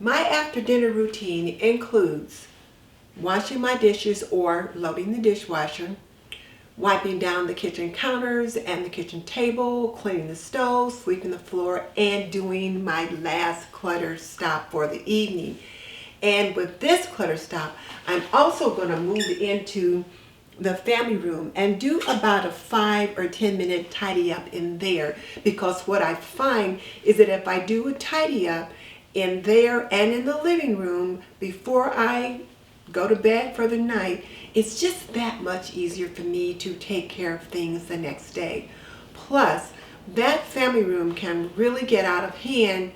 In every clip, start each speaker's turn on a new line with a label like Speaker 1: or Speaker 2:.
Speaker 1: My after dinner routine includes washing my dishes or loading the dishwasher, wiping down the kitchen counters and the kitchen table, cleaning the stove, sweeping the floor, and doing my last clutter stop for the evening. And with this clutter stop, I'm also going to move into the family room and do about a 5 or 10 minute tidy up in there, because what I find is that if I do a tidy up in there and in the living room before I go to bed for the night, it's just that much easier for me to take care of things the next day. Plus, that family room can really get out of hand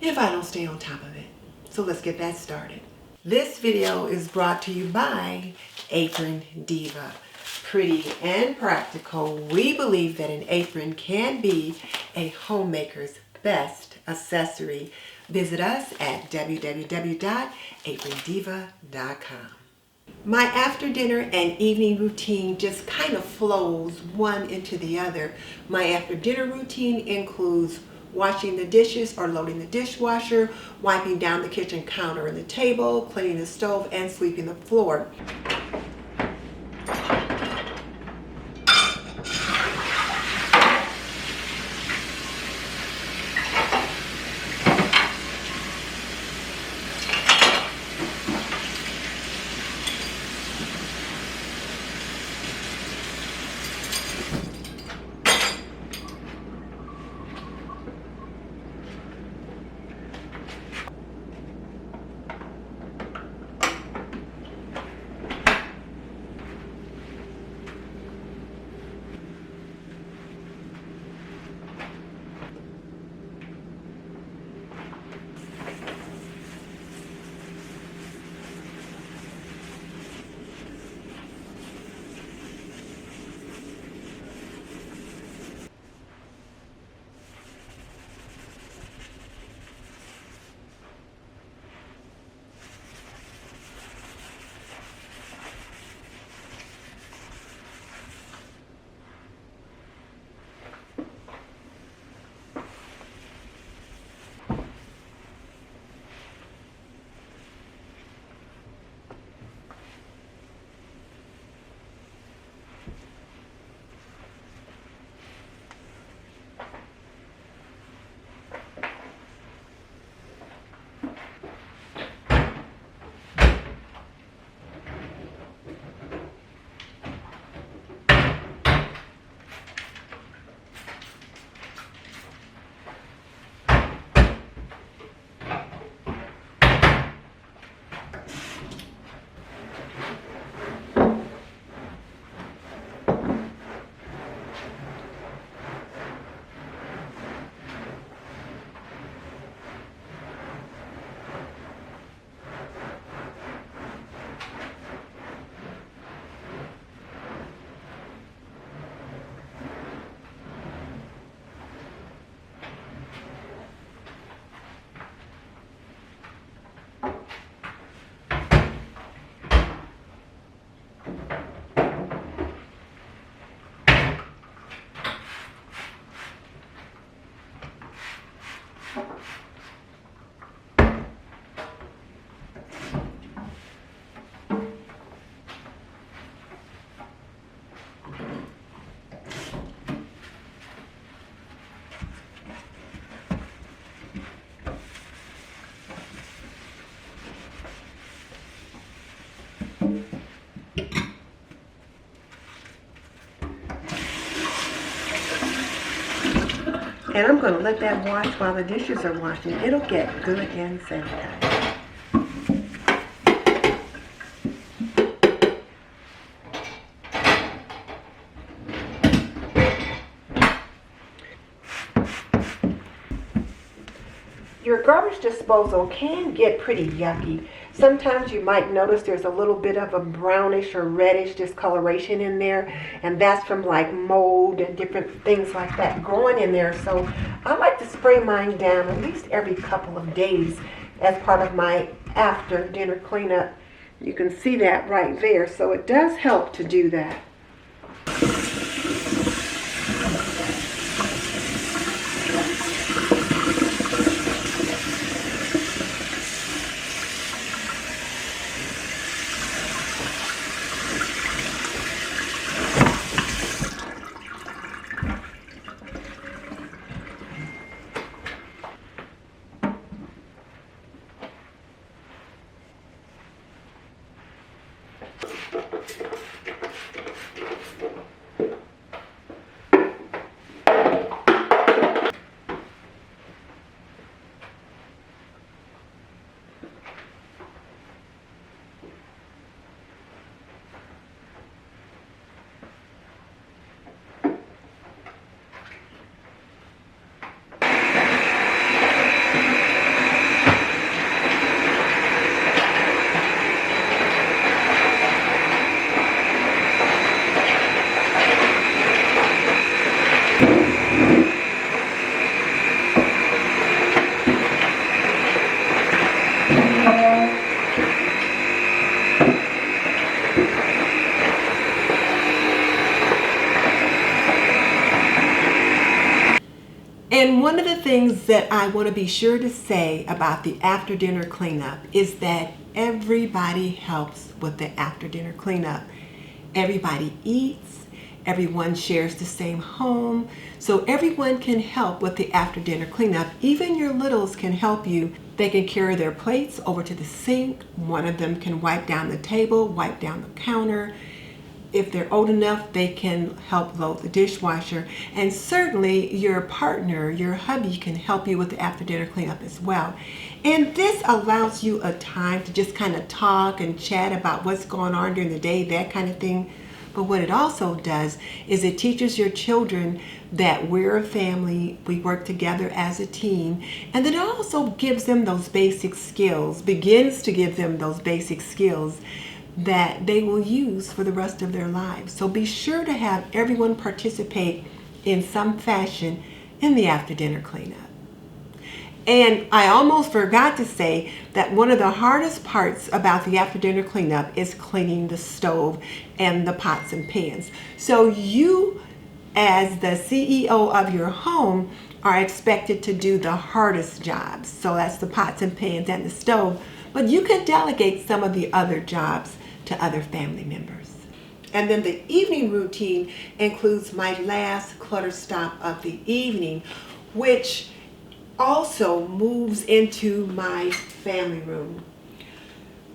Speaker 1: if I don't stay on top of it. So let's get that started. This video is brought to you by Aprondiva. Pretty and practical, we believe that an apron can be a homemaker's best accessory. Visit us at www.aprondiva.com. My after dinner and evening routine just kind of flows one into the other. My after dinner routine includes washing the dishes or loading the dishwasher, wiping down the kitchen counter and the table, cleaning the stove, and sweeping the floor. And I'm going to let that wash while the dishes are washing. It'll get good and sanitized. Your garbage disposal can get pretty yucky. Sometimes you might notice there's a little bit of a brownish or reddish discoloration in there, and that's from like mold and different things like that growing in there. So I like to spray mine down at least every couple of days as part of my after dinner cleanup. You can see that right there, so it does help to do that. And one of the things that I want to be sure to say about the after dinner cleanup is that everybody helps with the after dinner cleanup. Everybody eats, everyone shares the same home, so everyone can help with the after dinner cleanup. Even your littles can help you. They can carry their plates over to the sink. One of them can wipe down the table, wipe down the counter. If they're old enough, they can help load the dishwasher. And certainly your partner, your hubby, can help you with the after dinner cleanup as well. And this allows you a time to just kind of talk and chat about what's going on during the day, that kind of thing. But what it also does is it teaches your children that we're a family, we work together as a team, and then it also gives them those basic skills, begins to give them those basic skills that they will use for the rest of their lives. So be sure to have everyone participate in some fashion in the after dinner cleanup. And I almost forgot to say that one of the hardest parts about the after dinner cleanup is cleaning the stove and the pots and pans. So you, as the CEO of your home, are expected to do the hardest jobs. So that's the pots and pans and the stove. But you can delegate some of the other jobs to other family members. And then the evening routine includes my last clutter stop of the evening, which also moves into my family room.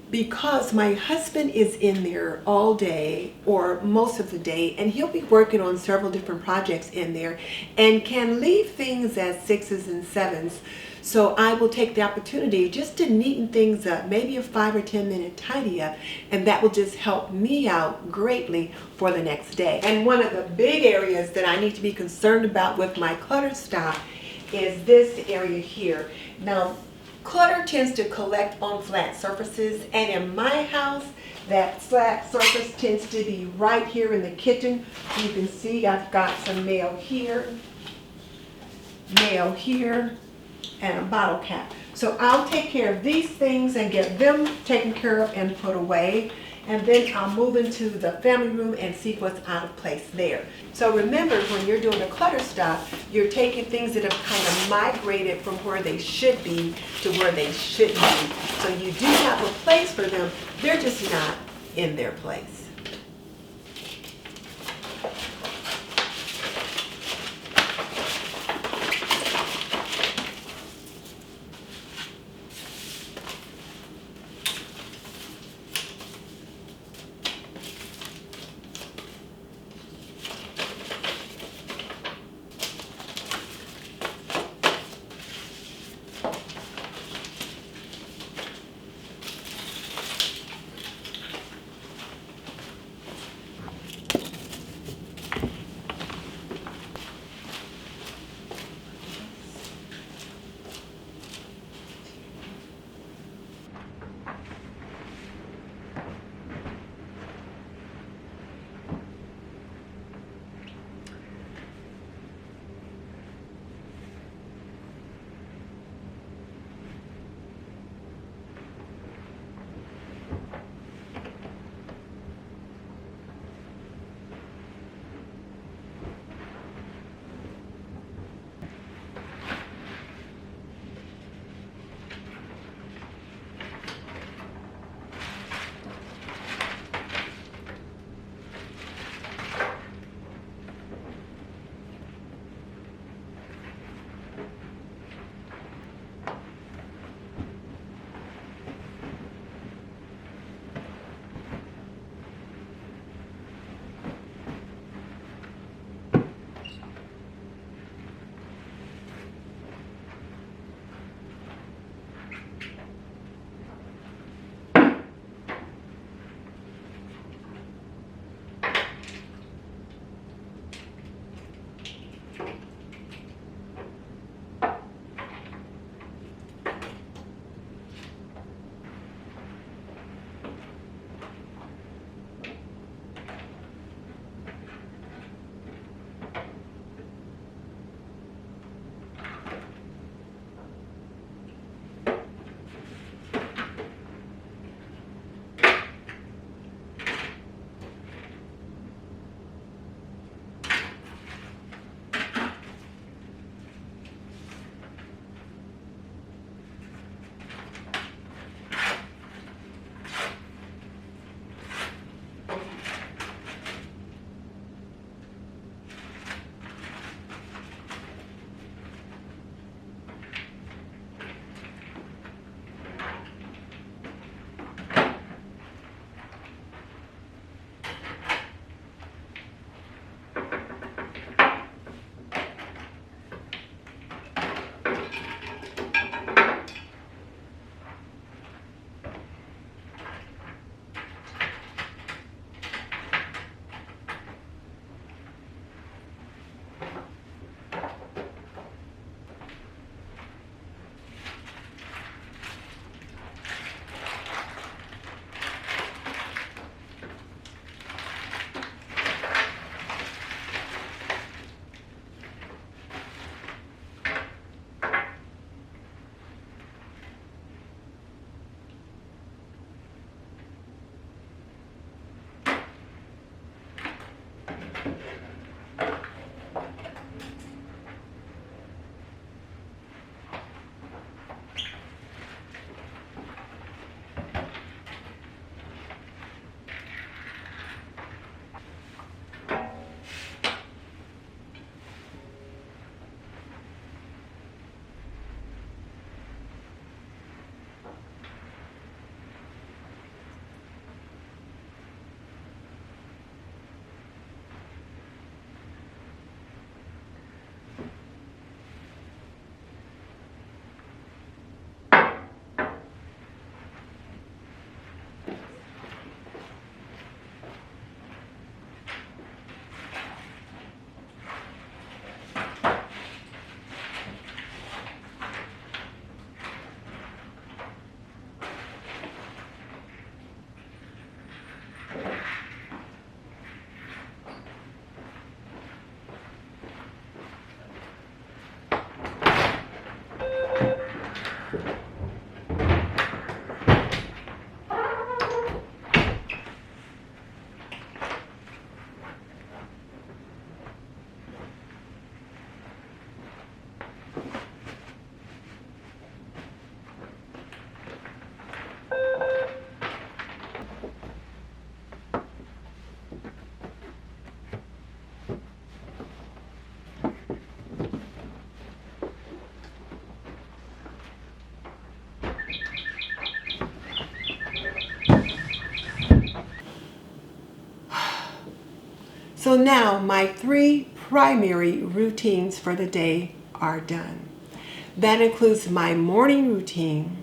Speaker 1: Because my husband is in there all day or most of the day, and he'll be working on several different projects in there and can leave things at 6s and 7s. So I will take the opportunity just to neaten things up, maybe a 5 or 10 minute tidy up, and that will just help me out greatly for the next day. And one of the big areas that I need to be concerned about with my clutter stop is this area here. Now, clutter tends to collect on flat surfaces, and in my house, that flat surface tends to be right here in the kitchen. You can see I've got some mail here, and a bottle cap. So I'll take care of these things and get them taken care of and put away. And then I'll move into the family room and see what's out of place there. So remember, when you're doing a clutter stop, you're taking things that have kind of migrated from where they should be to where they shouldn't be. So you do have a place for them, they're just not in their place. So now my 3 primary routines for the day are done. That includes my morning routine,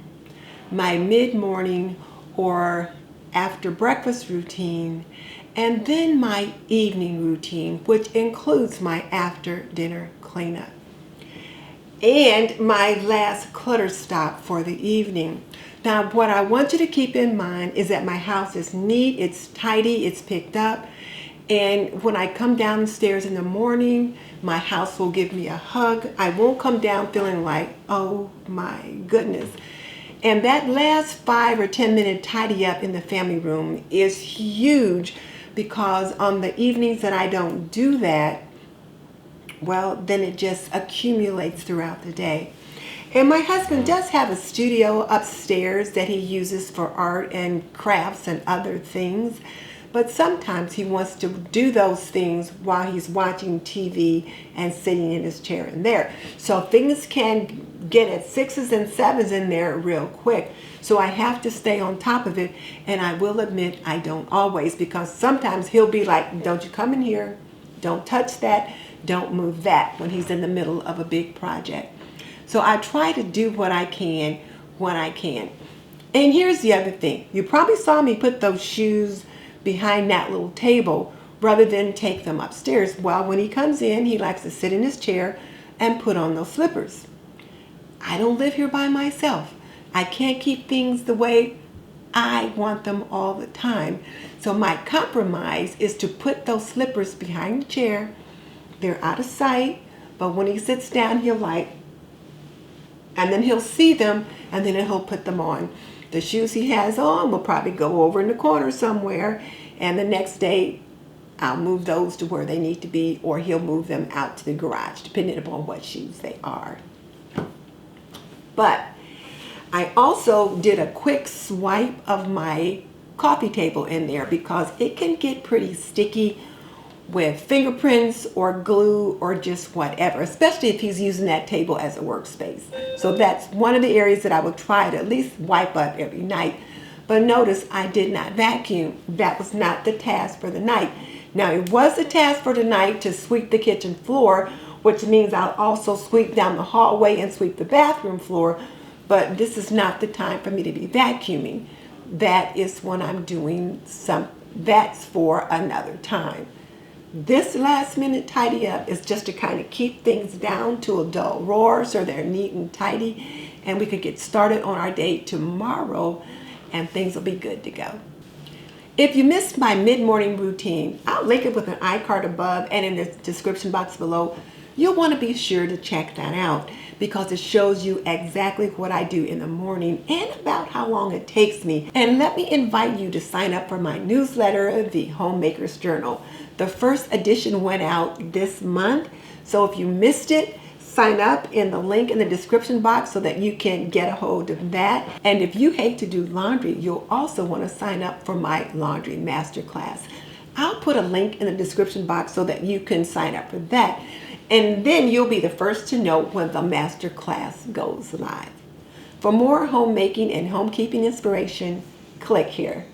Speaker 1: my mid-morning or after breakfast routine, and then my evening routine, which includes my after dinner cleanup. And my last clutter stop for the evening. Now, what I want you to keep in mind is that my house is neat, it's tidy, it's picked up. And when I come downstairs in the morning, my house will give me a hug. I won't come down feeling like, oh my goodness. And that last 5 or 10 minute tidy up in the family room is huge, because on the evenings that I don't do that, well, then it just accumulates throughout the day. And my husband does have a studio upstairs that he uses for art and crafts and other things. But sometimes he wants to do those things while he's watching TV and sitting in his chair in there. So things can get at 6s and 7s in there real quick. So I have to stay on top of it. And I will admit I don't always, because sometimes he'll be like, don't you come in here, don't touch that, don't move that, when he's in the middle of a big project. So I try to do what I can when I can. And here's the other thing. You probably saw me put those shoes behind that little table rather than take them upstairs. Well, when he comes in, he likes to sit in his chair and put on those slippers. I don't live here by myself. I can't keep things the way I want them all the time. So my compromise is to put those slippers behind the chair. They're out of sight, but when he sits down, he'll like, and then he'll see them, and then he'll put them on. The shoes he has on will probably go over in the corner somewhere, and the next day I'll move those to where they need to be, or he'll move them out to the garage, depending upon what shoes they are. But I also did a quick swipe of my coffee table in there, because it can get pretty sticky with fingerprints or glue or just whatever, especially if he's using that table as a workspace. So that's one of the areas that I will try to at least wipe up every night. But notice I did not vacuum. That was not the task for the night. Now, it was a task for the night to sweep the kitchen floor, which means I'll also sweep down the hallway and sweep the bathroom floor, but this is not the time for me to be vacuuming. That is when I'm doing that's for another time. This last minute tidy up is just to kind of keep things down to a dull roar so they're neat and tidy, and we could get started on our day tomorrow and things will be good to go. If you missed my mid-morning routine, I'll link it with an iCard above and in the description box below. You'll want to be sure to check that out, because it shows you exactly what I do in the morning and about how long it takes me. And let me invite you to sign up for my newsletter, The Homemaker's Journal. The first edition went out this month, so if you missed it, sign up in the link in the description box so that you can get a hold of that. And if you hate to do laundry, you'll also want to sign up for my laundry masterclass. I'll put a link in the description box so that you can sign up for that. And then you'll be the first to know when the masterclass goes live. For more homemaking and homekeeping inspiration, click here.